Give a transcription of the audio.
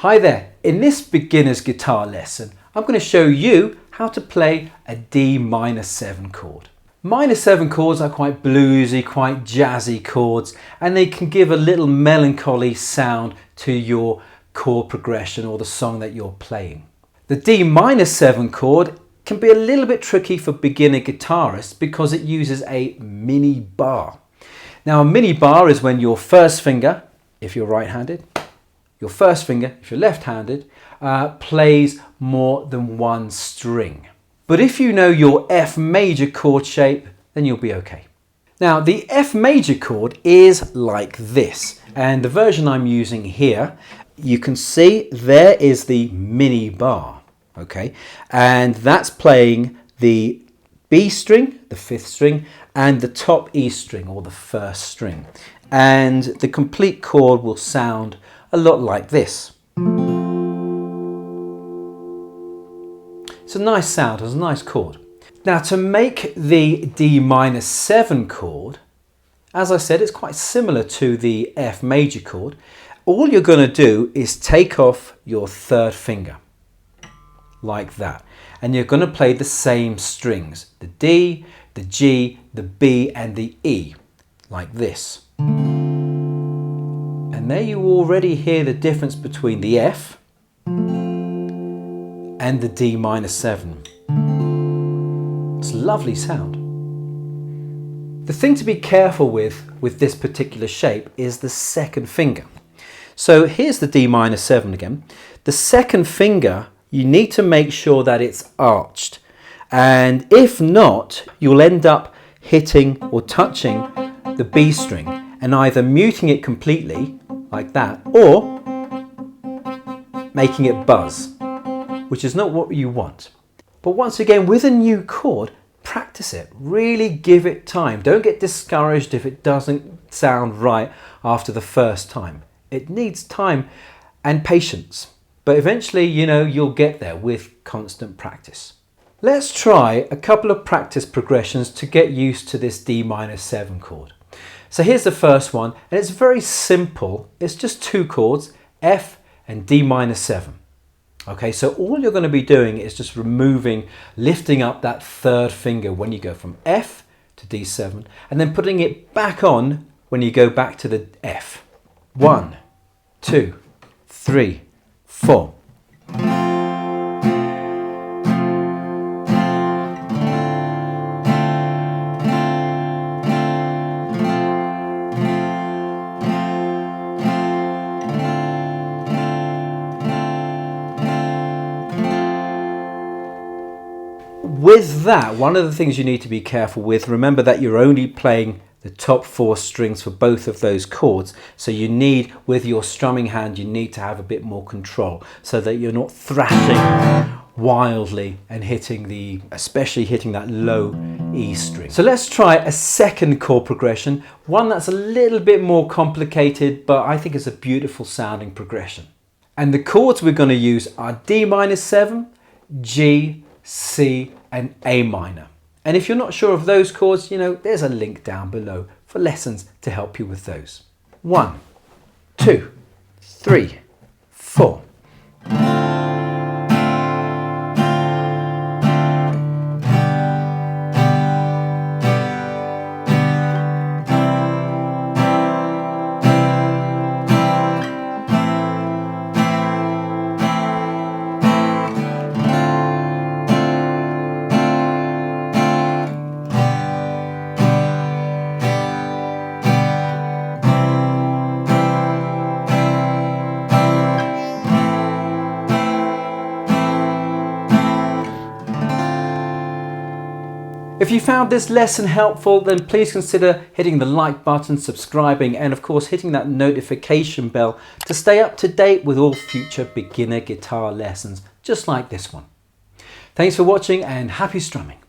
Hi there, in this beginner's guitar lesson I'm going to show you how to play a D minor 7 chord. Minor 7 chords are quite bluesy, quite jazzy chords, and they can give a little melancholy sound to your chord progression or the song that you're playing. The D minor 7 chord can be a little bit tricky for beginner guitarists because it uses a mini bar. Now a mini bar is when your first finger, if you're right-handed, your first finger, if you're left-handed, plays more than one string. But if you know your F major chord shape, then you'll be okay. Now the F major chord is like this, and the version I'm using here, you can see there is the mini bar, okay? And that's playing the B string, the 5th string, and the top E string, or the 1st string. And the complete chord will sound a lot like this. It's a nice sound, it's a nice chord. Now to make the D minor 7 chord, as I said, it's quite similar to the F major chord. All you're going to do is take off your 3rd finger, like that. And you're going to play the same strings, the D, the G, the B and the E, like this. And there you already hear the difference between the F and the D minor 7. It's a lovely sound. The thing to be careful with this particular shape is the 2nd finger. So here's the D minor 7 again. The 2nd finger, you need to make sure that it's arched. And if not, you'll end up hitting or touching the B string and either muting it completely, like that, or making it buzz, which is not what you want. But once again, with a new chord, practice it. Really give it time. Don't get discouraged if it doesn't sound right after the first time. It needs time and patience. But eventually, you'll get there with constant practice. Let's try a couple of practice progressions to get used to this D minor 7 chord. So here's the first one, and it's very simple. It's just 2 chords, F and D minor 7. Okay, so all you're going to be doing is just lifting up that 3rd finger when you go from F to D7, and then putting it back on when you go back to the F. 1, 2, 3, 4. With that, one of the things you need to be careful with, remember that you're only playing the top 4 strings for both of those chords. So you need, with your strumming hand, you need to have a bit more control so that you're not thrashing wildly and especially hitting that low E string. So let's try a 2nd chord progression, one that's a little bit more complicated, but I think it's a beautiful sounding progression. And the chords we're going to use are D minor 7, G, C and A minor. And if you're not sure of those chords, there's a link down below for lessons to help you with those. 1, 2, 3, 4. If you found this lesson helpful, then please consider hitting the like button, subscribing, and of course hitting that notification bell to stay up to date with all future beginner guitar lessons just like this one. Thanks for watching and happy strumming.